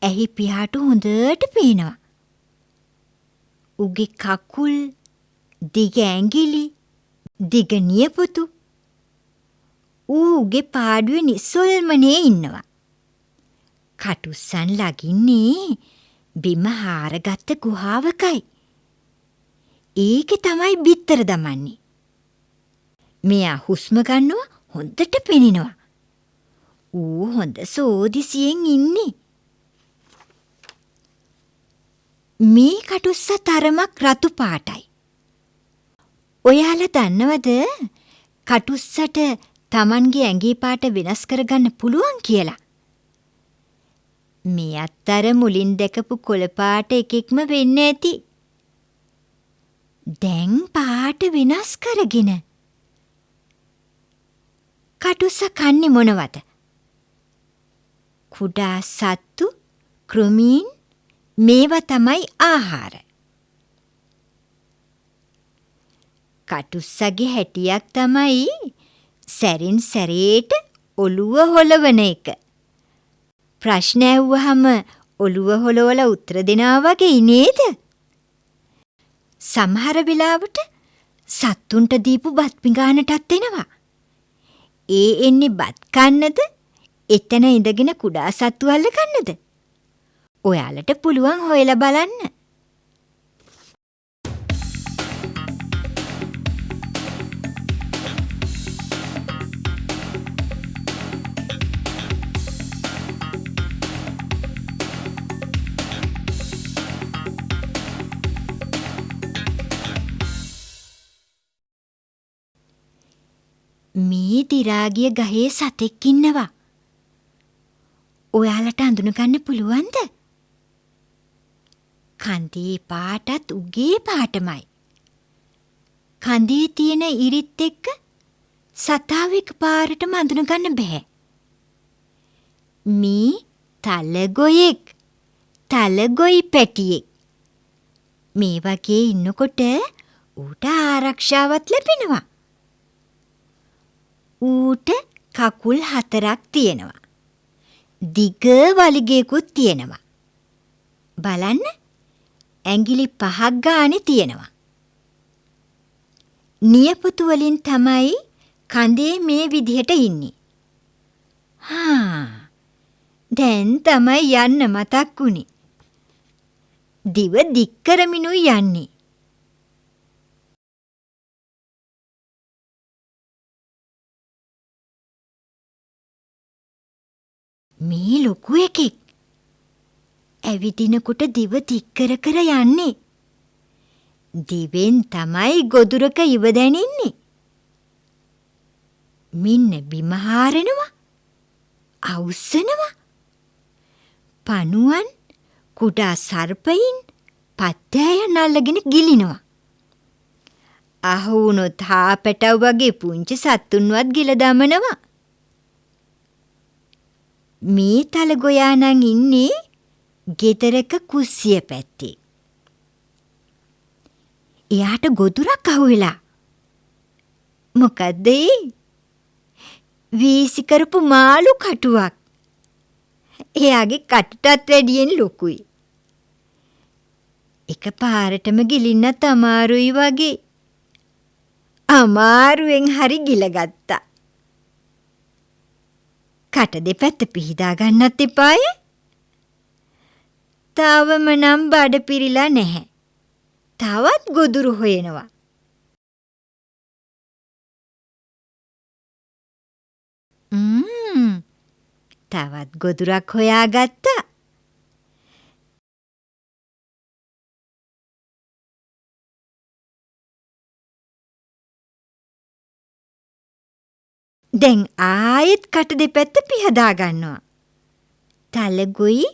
ඇහි පියාට හොඳට පේනවා. උගේ කකුල්, දිග ඇඟිලි, දිග නියපොතු. ඌගේ පාඩුවේ නිසල්මනේ ඉන්නවා. කටුස්සන් ළඟින්නේ බිම හාරගත්ත ගුහාවකයි. ඒකේ තමයි බිත්තර දමන්නේ. මෙයා හුස්ම ගන්නවා හොඳට පෙනෙනවා. ඌ හොඳ සෝදිසියෙන් ඉන්නේ. මේ කටුස්ස තරමක් රතු පාටයි. ඔයාලා දන්නවද කටුස්සට Tamanගේ ඇඟේ පාට වෙනස් කරගන්න පුළුවන් කියලා? මේ අත්තර මුලින් දැකපු කොළ පාට එකෙක්ම වෙන්න ඇති. දැන් පාට වෙනස් කරගෙන. කටුස්ස කන්නේ මොනවද? කුඩා සත්තු, කෘමීන්, මේවා තමයි ආහාර. කටුස්සගේ හැටියක් තමයි සැරින් සැරේට ඔළුව හොලවන එක. ප්‍රශ්න ඇහුවහම ඔළුව හොලවලා උත්තර දෙනවා වගේ නේද? සමහර වෙලාවට සත්තුන්ට දීපු බත් පිඟානටත් එනවා. ඒ එන්නේ බත් කන්නද? එතන ඉඳගෙන කුඩා සත්තු අල්ල ගන්නද? ඔයාලට පුළුවන් හොයලා බලන්න. මේ දිරාගිය ගහේ සතෙක් ඉන්නවා. ඔයාලට අඳුනගන්න පුළුවන්ද? කන්දේ පාටත් උගේ පාටමයි. කන්දේ තියෙන ඉරිත් එක්ක සතාව එකපාරටම අඳුනගන්න බෑ. මේ තලගොයෙක්, තලගොයි පැටියෙක්. මේ වගේ ඉන්නකොට ඌට ආරක්ෂාවක් ලැබෙනවා. ඌට කකුල් 4ක් තියෙනවා. දිග වලිගයකුත් තියෙනවා. බලන්න ඇඟිලි 5ක් ගානේ තියෙනවා. නියපොතු වලින් තමයි කඳේ මේ විදිහට ඉන්නේ. දැන් තමයි යන්න මතක් වුනේ. දිව දික් කරමිනුයි යන්නේ. මේ ලොකු එකෙක්. ඇවිදිනකොට දිව දික් කර කර යන්නේ. දිවෙන් තමයි ගොදුරක ඉව දැනෙන්නේ. මින්න බිම හාරනවා. අවුස්සනවා. පණුවන්, කුඩා සර්පයින්, පත්තෑයන් අල්ලගෙන ගිලිනවා. අහුනොත් හාපැටව් වගේ පුංචි සත්තුන්වත් ගිල දමනවා. මේ තලගොයා නම් ඉන්නේ ගෙදරක කුස්සිය පැත්තේ. එයාට ගොදුරක් අහුවෙලා. මොකද්ද ඒ? වීසි කරපු මාළු කටුවක්. එයාගේ කටටත් වැඩියෙන් ලොකුයි. එකපාරටම ගිලින්නත් අමාරුයි වගේ. අමාරුවෙන් හරි ගිලගත්තා. කට දෙපැත්ත පිහිදා ගන්නත් එපාය. තාවම නම් බඩ පිරිලා නැහැ. තවත් ගොදුරු හොයනවා. තවත් ගොදුරක් හොයාගත්තා. දැන් ආයෙත් කට දෙපැත්ත පිහදා ගන්නවා. තලගොයි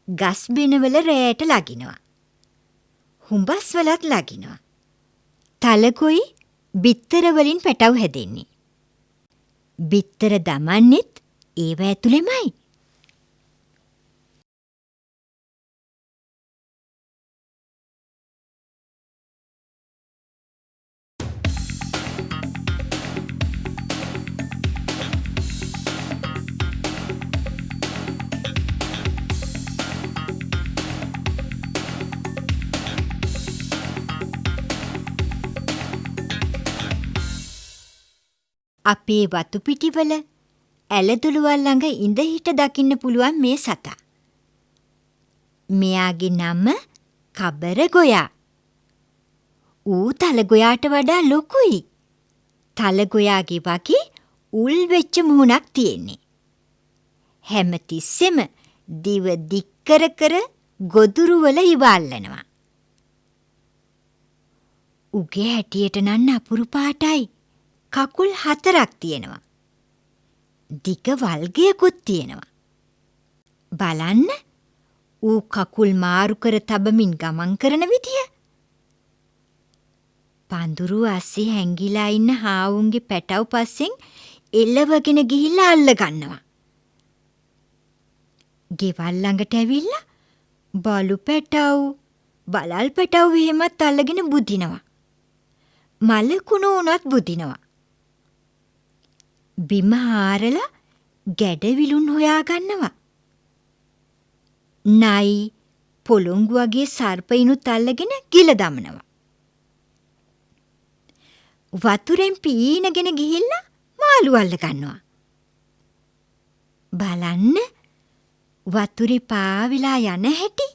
ගස් බිනවල රෑට ලගිනවා. හුඹස් වලත් ලගිනවා. තලගොයි බිත්තර වලින් පැටව් හැදෙන්නේ. බිත්තර දමන්නෙත් ඒව ඇතුළෙමයි. අපේ වතු පිටිවල ඇලදොළුවල් ළඟ ඉඳ හිට දකින්න පුළුවන් මේ සතා. මෙයාගේ නම කබර ගොයා. ඌ තල ගොයාට වඩා ලොකුයි. තල ගොයාගේ වගේ උල් වෙච්ච මුහුණක් තියෙන්නේ. හැමතිස්සෙම දිව දික් කර කර ගොදුරු වල ඉවල්ලනවා. උගේ හැටියට නම් අපුරු පාටයි. කකුල් 4ක් තියෙනවා. දිග වල්ගයකුත් තියෙනවා. බලන්න ඌ කකුල් මාරු කර තබමින් ගමන් කරන විදිය. පඳුරු අස්සේ හැංගිලා ඉන්න හාවුන්ගේ පැටව පස්සෙන් එළවගෙන ගිහිල්ලා අල්ල ගන්නවා. ගෙවල් ළඟට ඇවිල්ලා බලු පැටව, බලල් පැටව එහෙමත් අල්ලගෙන බුදිනවා. මලකුණු උනත් බුදිනවා. බිම හාරලා ගැඩවිලුන් හොයා ගන්නවා. නයි පොළොංගු වගේ සර්පයිනුත් අල්ලගෙන ගිල දමනවා. වතුරෙන් පීනගෙන ගිහිල්ලා මාළු අල්ල ගන්නවා. බලන්න වතුරේ පාවිලා යන හැටි.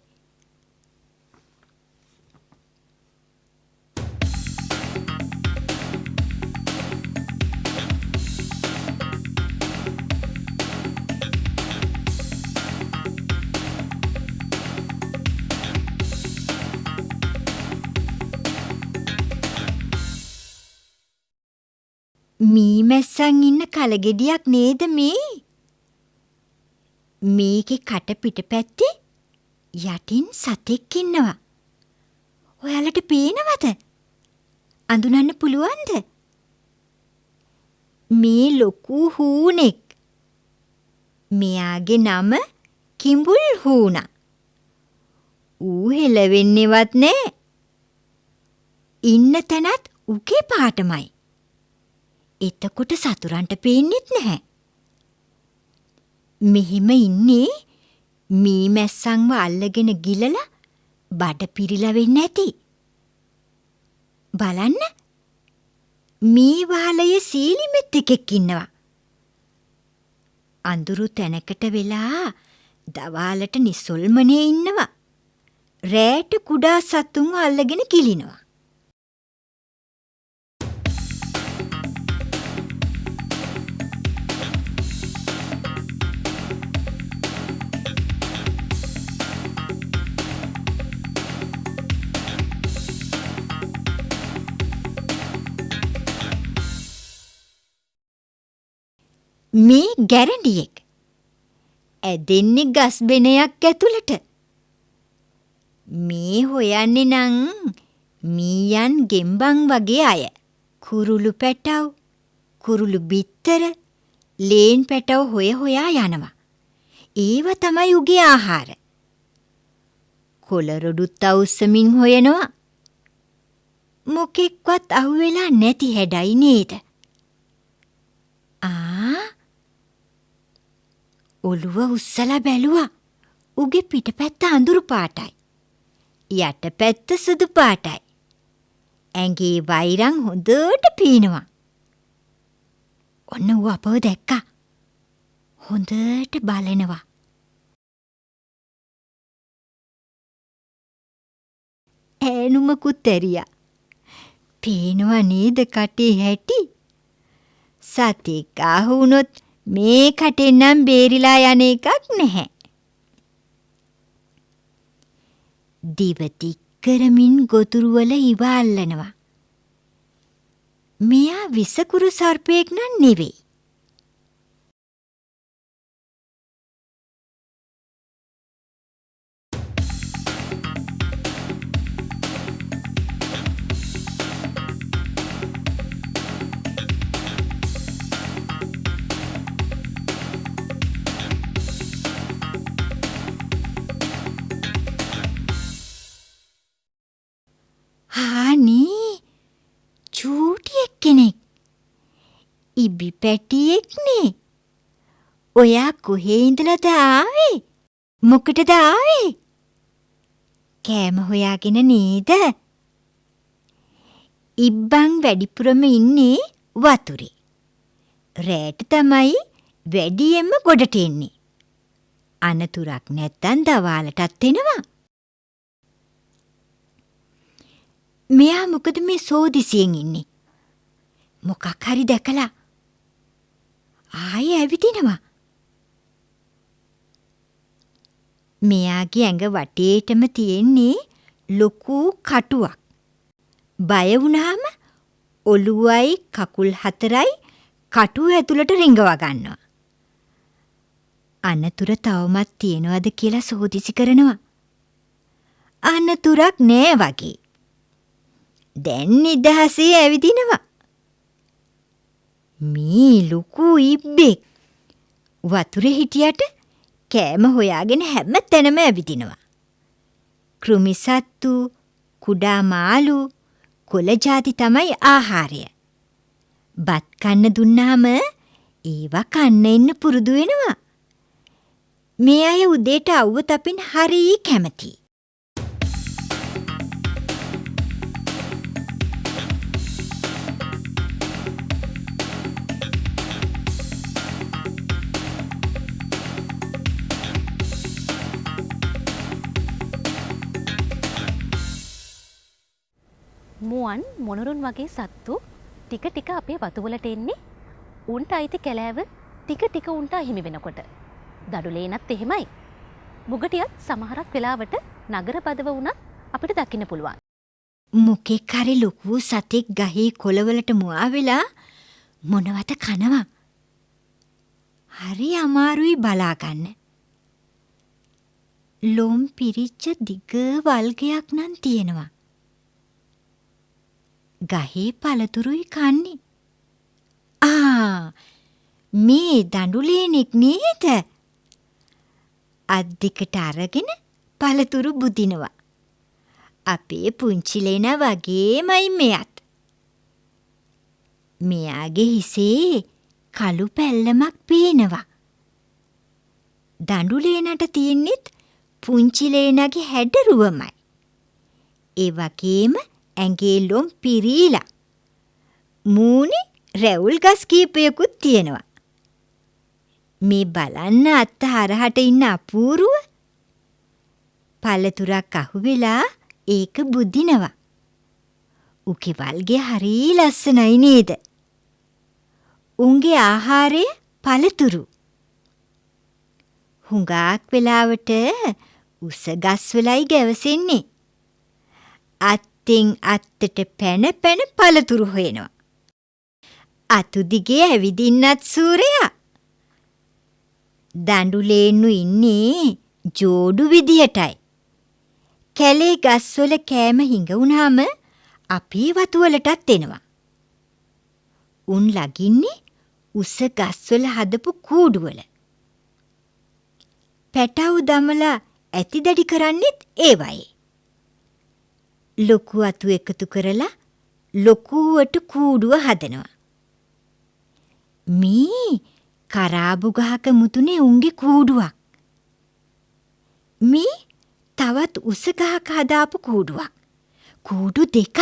මීමැස්සන් ඉන්න කලගෙඩියක් නේද මේ? මේකේ කට පිටපැත්තේ යටින් සතෙක් ඉන්නවා. ඔයාලට පේනවද? අඳුනන්න පුළුවන්ද? මේ ලොකු හූනෙක්. මෙයාගේ නම කිඹුල් හූනා. ඌ හෙලවෙන්නේවත් නෑ. ඉන්න තැනත් උගේ පාටමයි. එතකොට සතුරන්ට පේන්නෙත් නැහැ. මෙහිම ඉන්නේ මීමැස්සන්ව අල්ලගෙන ගිලලා බඩ පිරිලා වෙන්න ඇති. බලන්න මේ වහලයේ සීලිමෙත් එකෙක් ඉන්නවා. අඳුරු තැනකට වෙලා දවාලට නිසොල්මනේ ඉන්නවා. රෑට කුඩා සතුන්ව අල්ලගෙන කිලිනවා. මේ ගැරඩියෙක් ඇදෙන්නේ ගස් බෙනයක් ඇතුළට. මේ හොයන්නේ නං මීයන් ගෙම්බන් වගේ අය. කුරුළු පැටව්, කුරුළු බිත්තර, ලේන් පැටව් හොය හොයා යනවා. ඒව තමයි උගේ ආහාර. කොළරොඩුත් අවුස්සමින් හොයනවා. මොකෙක්වත් අහුවෙලා නැති හැඩයි නේද? ඔළුව උස්සලා බැලුවා. උගේ පිටපැත්ත අඳුරු පාටයි. යටපැත්ත සුදු පාටයි. ඇඟේ වෛරන් හොඳට පීනවා. ඔන්න ඌ අපව දැක්කා. හොඳට බලනවා. ඈනුමකුත් ඇරියා. පේනවා නේද කටේ හැටි? සතෙක් ආහු වුණොත් මේ කටෙන් නම් බේරිලා යන එකක් නැහැ. දිව දික් කරමින් ගොදුරු වල ඉව අල්ලනවා. මෙයා විසකුරු සර්පයෙක් නම් නෙවෙයි. ඉබි පැටියෙක්නේ. ඔයා කොහේ ඉඳලාද ආවේ? මොකටද ආවේ? කෑම හොයාගෙන නේද? ඉබ්බන් වැඩිපුරම ඉන්නේ වතුරේ. රෑට තමයි වැඩියෙන්ම ගොඩට එන්නේ. අනතුරක් නැත්තම් දවාලටත් එනවා. මෙයා මොකද මේ සෝදිසියෙන් ඉන්නේ? මොකක් හරි දැකලා ආයෙ ඇවිදිනවා. මෙයාගේ ඇඟ වටේටම තියෙන්නේ ලොකු කටුවක්. බය වුණාම ඔළුවයි කකුල් හතරයි කටුව ඇතුළට රිංගව ගන්නවා. අනතුර තවමත් තියනවද කියලා සෝදිසි කරනවා. අනතුරක් නෑ වගේ. දැන් නිදහසේ ඇවිදිනවා. මේ ලොකු ඉබ්බෙක් වතුරේ හිටියට කෑම හොයාගෙන හැම තැනම ඇවිදිනවා. කෘමිසත්තු, කුඩා මාළු, කොළ ಜಾති තමයි ආහාරය. බත් කන්න දුන්නාම ඒවා කන්න ඉන්න පුරුදු වෙනවා. මේ අය උදේට අවුව තපින් හරි කැමතියි. මුවන් මොනරුන් වගේ සත්තු ටික ටික අපේ වතුවලට එන්නේ උන්ට අයිති කැලෑව ටික ටික උන්ට අහිමි වෙනකොට. දඩුලේනත් එහෙමයි. මුගටියත් සමහරක් වෙලාවට නගර බදව වුණත් අපිට දකින්න පුළුවන්. මොකෙක් හරි ලොකු සතෙක් ගහේ කොළවලට මුවා වෙලා මොනවත කනවා. හරි අමාරුයි බලාගන්න. ලොම් පිරිච්ච දිග වල්ගයක් නම් තියෙනවා. ගහේ පළතුරුයි කන්නේ. මේ දඬුලේනෙක් නේද? අත් දෙකට අරගෙන පළතුරු බුදිනවා. අපේ පුංචි ලේනා වගේමයි මෙයත්. මෙයාගේ හිසේ කළු පැල්ලමක් පේනවා. දඬුලේනට තියෙන්නෙත් පුංචි ලේනාගේ හැඩරුවමයි. ඒ වගේම ඇඟේ ලොම් පිරීලා. මූණේ රැවුල් ගස් කීපයකුත් තියෙනවා. මේ බලන්න අත්ත හරහට ඉන්න අපූරුව. පළතුරක් අහුවෙලා ඒක බුදිනවා. උගේ වල්ගේ හරි ලස්සනයි නේද? උන්ගේ ආහාරය පළතුරු. හුඟක් වෙලාවට උස ගස්වලයි ගැවසෙන්නේ. අත්ෙන් අත්තට පැන පැන පළතුරු හොයනවා. අතු දිගේ ඇවිදින්නත් සූරයා. දඬුලේන්නු ඉන්නේ ජෝඩු විදියටයි. කැලේ ගස්වල කෑම හිඟ වුණාම අපේ වතුවලටත් එනවා. උන් ලගින්නේ උස ගස්වල හදපු කූඩුවල. පැටව් දමලා ඇති දැඩි කරන්නෙත් ඒවයි. ලොකු අතු එකතු කරලා ලොකුවට කූඩුව හදනවා. මේ කරාබු ගහක මුතුනේ උන්ගේ කූඩුවක්. මේ තවත් උස ගහක හදාපු කූඩුවක්. කූඩු දෙකක්.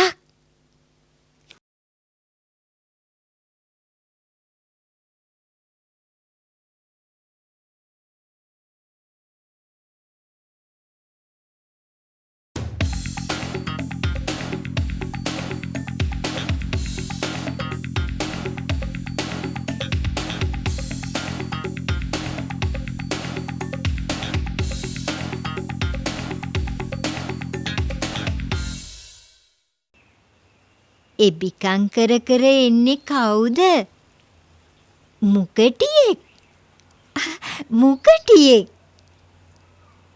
එබිකං කර කර එන්නේ කවුද? මුකටියෙක්. මුකටියෙක්.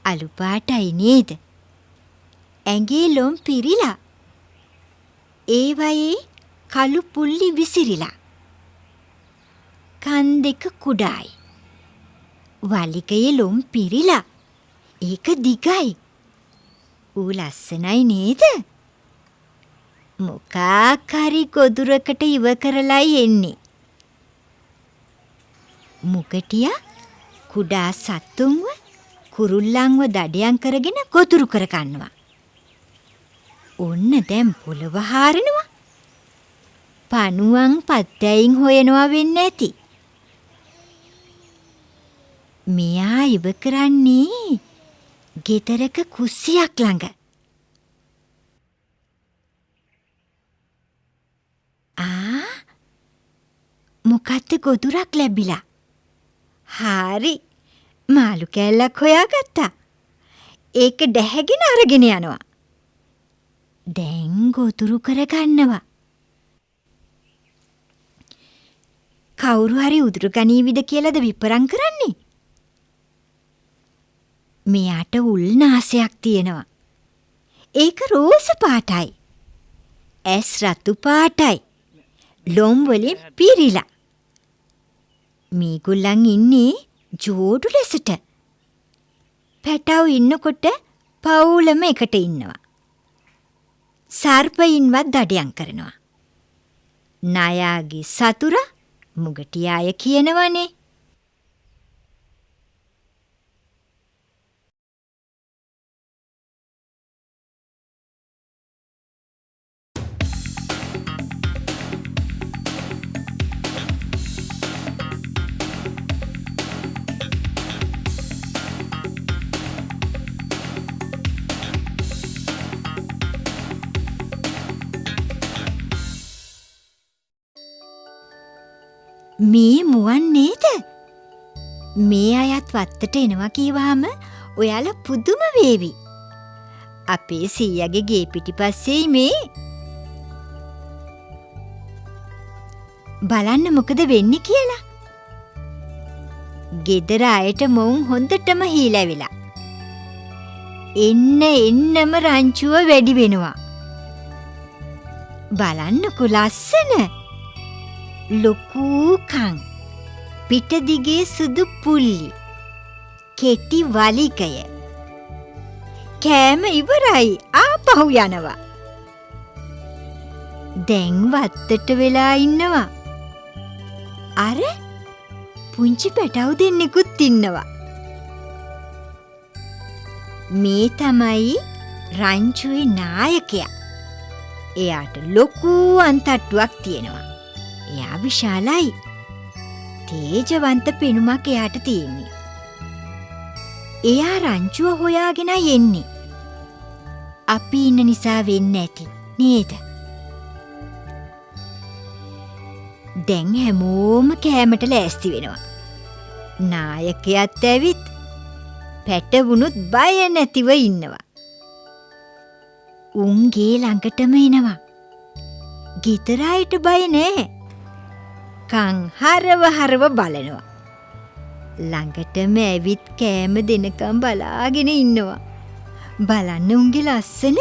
අලු පාටයි නේද? ඇඟේ ලොම් පිරිලා. ඒ වයේ කළු පුල්ලි විසිරිලා. කන් දෙක කුඩායි. වලිගයේ ලොම් පිරිලා. ඒක දිගයි. ඌ ලස්සනයි නේද? මොකක් හරි ගොදුරකට ඉව කරලයි එන්නේ. මුකටියා කුඩා සත්තුන්ව කුරුල්ලන්ව දඩයන් කරගෙන ගොදුරු කර ගන්නවා. ඔන්න දැන් පොළව හාරනවා. පණුවන් පත්තැයින් හොයනවා වෙන්න ඇති. මෙයා ඉව කරන්නේ ගෙදරක කුස්සියක් ළඟ. මොකක්ද ගොදුරක් ලැබිලා. හරි මාළු කෑල්ලක් හොයාගත්තා. ඒක ඩැහැගෙන අරගෙන යනවා. දැන් ගොදුරු කරගන්නවා. කවුරු හරි උදුරු ගනීවිද කියලාද විපරම් කරන්නේ? මෙයාට උල් නාසයක් තියෙනවා. ඒක රෝස පාටයි. ඇස් රතු පාටයි. ලොම් වලින් පිරිලා. මේගොල්ලන් ඉන්නේ ජෝඩු ලෙසට. පැටව ඉන්නකොට පවුලම එකට ඉන්නවා. සර්පයින්වත් දඩයන් කරනවා. නායාගේ සතුරා මුගටියාය කියනවනේ. මේ මුවන් නේද? මේ අයත් වත්තට එනවා කීවහම ඔයාලා පුදුම වේවි. අපේ සීයාගේ ගේ පිටිපස්සේයි මේ. බලන්න මොකද වෙන්නේ කියලා. ගෙදර අයට මොවුන් හොඳටම හීලැවිලා. එන්නම රංචුව වැඩි වෙනවා. බලන්නකෝ ලස්සන. ලොකු කන්, පිට දිගේ සුදු පුල්ලි, කෙටි වලිගය. කෑම ඉවරයි, ආපහු යනවා. දැන් වත්තට වෙලා ඉන්නවා. අර පුංචි පැටවු දෙන්නෙකුත් ඉන්නවා. මේ තමයි රංචුවේ නායකයා. එයාට ලොකු අන්තට්ටුවක් තියෙනවා. එයා විශාලයි. තේජවන්ත පෙනුමක් එයාට තියෙන්නේ. එයා රංචුව හොයාගෙන එන්නේ. අපි ඉන්න නිසා වෙන්න ඇති නේද? දැන් හැමෝම කෑමට ලෑස්ති වෙනවා. නායකයාත් ඇවිත් පැටවුනුත් බය නැතිව ඉන්නවා. උන්ගේ ළඟටම එනවා. ගෙදර අයට බය නෑ. කන් හරව බලනවා. ළඟටම ඇවිත් කෑම දෙනකම් බලාගෙන ඉන්නවා. බලන්න උන්ගේ ලස්සන.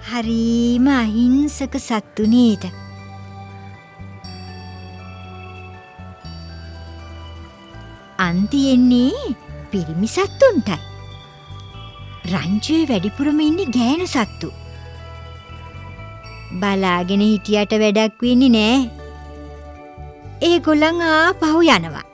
හරිම අහිංසක සත්තු නේද? අන්තියෙන්නේ පිරිමි සත්තුන්ටයි. රංචුවේ වැඩිපුරම ඉන්නේ ගෑනු සත්තු. බලාගෙන හිටියට වැඩක් වෙන්නේ නෑ. ඒගොල්ලන් ආපහු යනවා.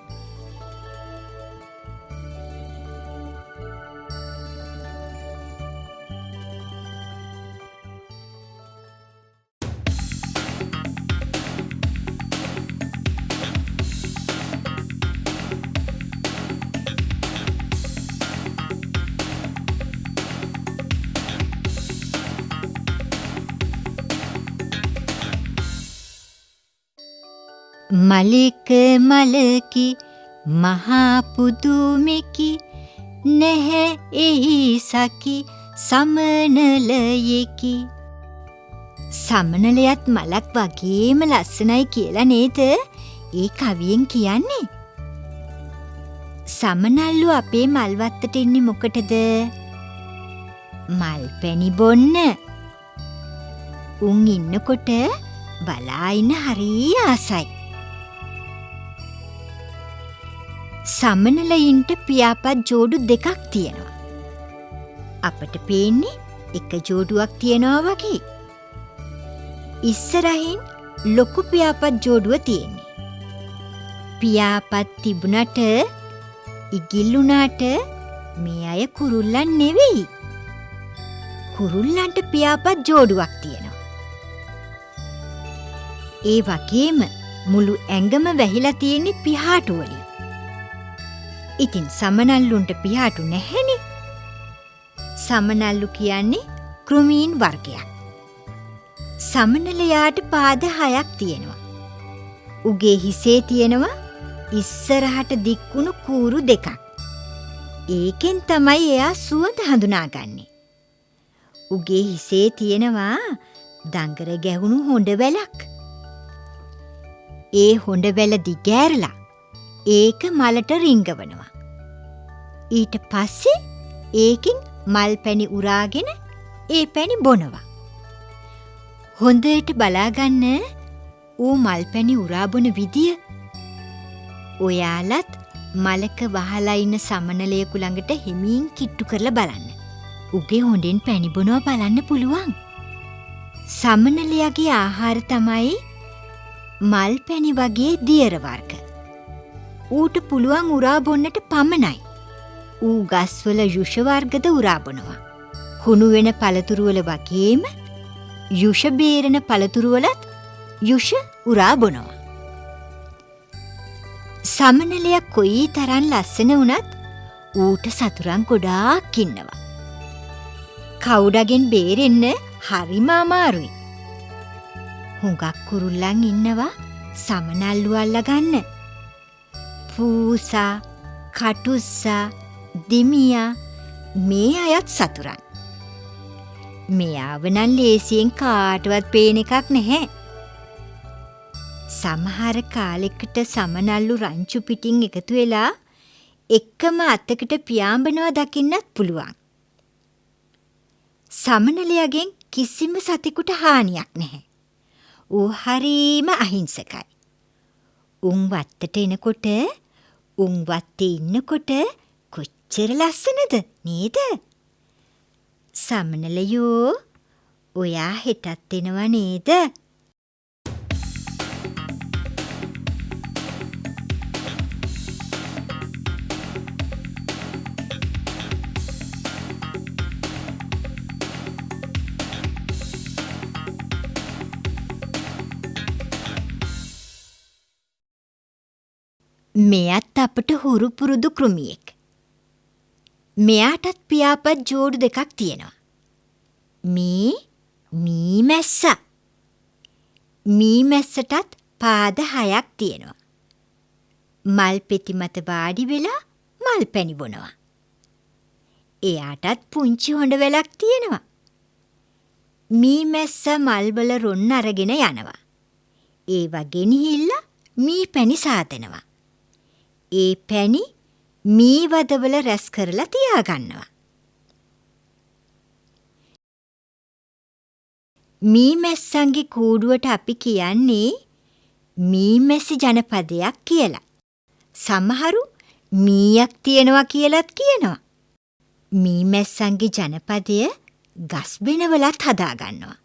මලික මලකි මහා පුදුමෙකි නැහැ එහි සකි සමනලයෙකි. සමනලයත් මලක් වගේම ලස්සනයි කියලා නේද ඒ කවියෙන් කියන්නේ. සමනල්ලු අපේ මල්වත්තට එන්නේ මොකටද? මල් පැණි බොන්න. උන් ඉන්නකොට බලා ඉන්න හරිය ආසයි. සමනලයින්ට පියාපත් ජෝඩු දෙකක් තියෙනවා. අපට පේන්නේ එක ජෝඩුවක් තියෙනවා වගේ. ඉස්සරහින් ලොකු පියාපත් ජෝඩුව තියෙන්නේ. පියාපත් තිබුණට ඉගිල්ලුණාට මේ අය කුරුල්ලන් නෙවෙයි. කුරුල්ලන්ට පියාපත් ජෝඩුවක් තියෙනවා. ඒ වගේම මුළු ඇඟම වැහිලා තියෙන්නේ පිහාටු වලින්. ඉතින් සමනල්ලුන්ට පිහාටු නැහැනේ. සමනල්ලු කියන්නේ කෘමීන් වර්ගයක්. සමනලයාට පාද 6ක් තියෙනවා. උගේ හිසේ තියෙනවා ඉස්සරහට දික්කුණු කූරු 2ක්. ඒකෙන් තමයි එයා සුවඳ හඳුනාගන්නේ. උගේ හිසේ තියෙනවා දඟර ගැහුණු හොඬ වැලක්. ඒ හොඬ වැල දිගෑරලා ඒක මලට රිංගවනවා. ඊට පස්සේ ඒකින් මල් පැණි උරාගෙන ඒ පැණි බොනවා. හොඳට බලාගන්න ඌ මල් පැණි උරා බොන විදිය. ඔයාලත් මලක වහලා ඉන්න සමනලයෙකු ළඟට හිමින් කිට්ටු කරලා බලන්න. උගේ හොඬෙන් පැණි බොනවා බලන්න පුළුවන්. සමනලයාගේ ආහාර තමයි මල් පැණි වගේ දියර වර්ග. ඌට පුළුවන් උරා බොන්නට පමණයි. ඌ ගස්වල යුෂ වර්ගද උරා බොනවා. කුණු වෙන පළතුරු වල වගේම යුෂ බේරන පළතුරු වලත් යුෂ උරා බොනවා. සමනලයා කොයි තරම් ලස්සන වුණත් ඌට සතුරන් ගොඩාක් ඉන්නවා. කවුඩගෙන් බේරෙන්න හරිම අමාරුයි. හුඟක් කුරුල්ලන් ඉන්නවා සමනල්ලු අල්ලගන්න. පූසා, කටුස්සා, දිමියා මේ අයත් සතුරන්. මෙයාව නම් ලේසියෙන් කාටවත් පේන එකක් නැහැ. සමහර කාලෙකට සමනල්ලු රංචු පිටින් එකතු වෙලා එක්කම අතකට පියාඹනවා දකින්නත් පුළුවන්. සමනලයාගෙන් කිසිම සතෙකුට හානියක් නැහැ. ඌ හරීම අහිංසකයි. උන් වත්තට එනකොට උන් වත්තේ ඉන්නකොට කොච්චර ලස්සනද නේද? සමනලයෝ ඔයා හෙටත් එනවා නේද? මෙයත් අපට හුරු පුරුදු කෘමියෙක්. මෙයාටත් පියාපත් ජෝඩු 2ක් තියෙනවා. මී මැස්සා. මී මැස්සටත් පාද 6ක් තියෙනවා. මල් පෙති මත වාඩි වෙලා මල් පැණි බොනවා. එයාටත් පුංචි හොඬ වැලක් තියෙනවා. මී මැස්සා මල්වල රොන් අරගෙන යනවා. ඒවා ගෙනහිල්ලා මී පැණි සාදනවා. ඒ පැණි මී වදවල රැස් කරලා තියාගන්නවා. මී මැස්සන්ගේ කූඩුවට අපි කියන්නේ මී මැසි ජනපදයක් කියලා. සමහරු මීයක් තියෙනවා කියලත් කියනවා. මී මැස්සන්ගේ ජනපදය ගස්බෙනවලත් හදාගන්නවා.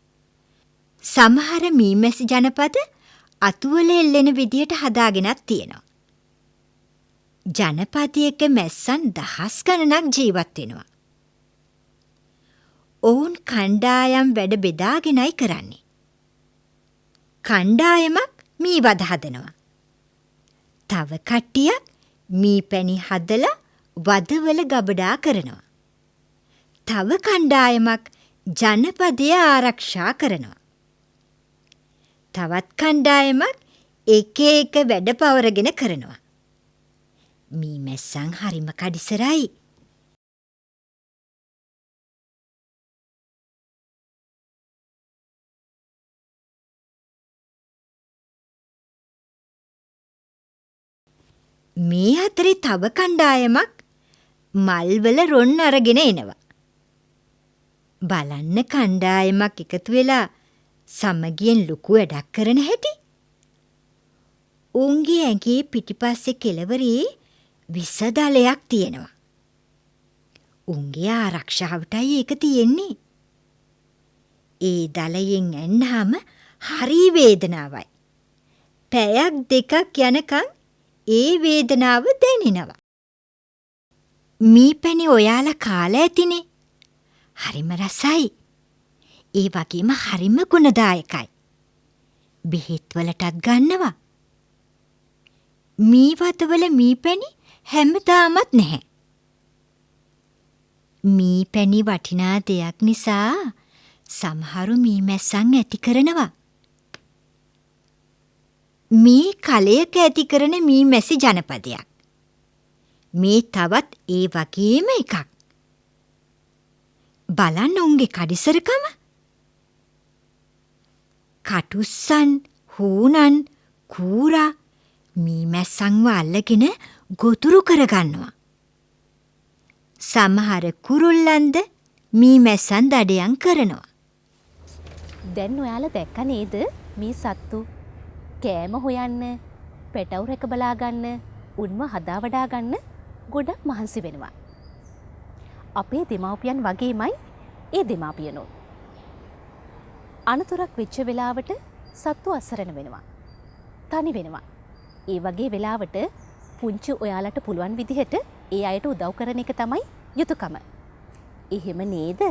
සමහර මී මැසි ජනපද අතුවල එල්ලෙන විදියට හදාගෙනත් තියෙනවා. ජනපදයක මැස්සන් 10 ගණනක් ජීවත් වෙනවා. ඔවුන් කණ්ඩායම් වැඩ බෙදාගෙනයි කරන්නේ. කණ්ඩායමක් මී වද හදනවා. තව කට්ටියක් මී පැණි හදලා වදවල ගබඩා කරනවා. තව කණ්ඩායමක් ජනපදය ආරක්ෂා කරනවා. තවත් කණ්ඩායමක් එක එක වැඩ පවරගෙන කරනවා. මී මැස්සන් හරිම කඩිසරයි. මේ අතරේ තව කණ්ඩායමක් මල්වල රොන් අරගෙන එනවා. බලන්න කණ්ඩායමක් එකතු වෙලා සමගියෙන් ලොකු වැඩක් කරන හැටි. උන්ගේ ඇඟේ පිටිපස්සේ කෙළවරේ විසදලයක් තියෙනවා. උන්ගේ ආරක්ෂාවටයි ඒක තියෙන්නේ. ඒ දලයෙන් ඇන්නාම හරි වේදනාවයි. පැයක් දෙකක් යනකම් ඒ වේදනාව දැනෙනවා. මීපැණි ඔයාලා කාලා ඇතිනේ. හරිම රසයි. ඒ වගේම හරිම ගුණදායකයි. බෙහෙත් වලටත් ගන්නවා. මී වතවල මීපැණි හැමදාමත් නැහැ. මීපැණි වටිනා දෙයක් නිසා සමහරු මීමැස්සන් ඇති කරනවා. මේ කලයක ඇති කරන මීමැසි ජනපදයක්. මේ තවත් ඒ වගේම එකක්. බලන්න උන්ගේ කඩිසරකම. කටුස්සන්, හූනන්, කූරා මීමැස්සන්ව අල්ලගෙන ගොදුරු කරගන්නවා. සමහර කුරුල්ලන්ද මීමැස්සන් දඩයම් කරනවා. දැන් ඔයාලා දැක්ක නේද මේ සත්තු කෑම හොයන්න, පැටව් රැක බලා ගන්න, උන්ව හදා වඩා ගන්න ගොඩක් මහන්සි වෙනවා. අපේ දෙමාපියන් වගේමයි ඒ දෙමාපියනෝ. අනතුරක් වෙච්ච වෙලාවට සත්තු අසරණ වෙනවා. තනි වෙනවා. ඒ වගේ වෙලාවට පුංචි ඔයාලට පුළුවන් විදිහට ඒ අයට උදව් කරන එක තමයි යුතුයකම. එහෙම නේද?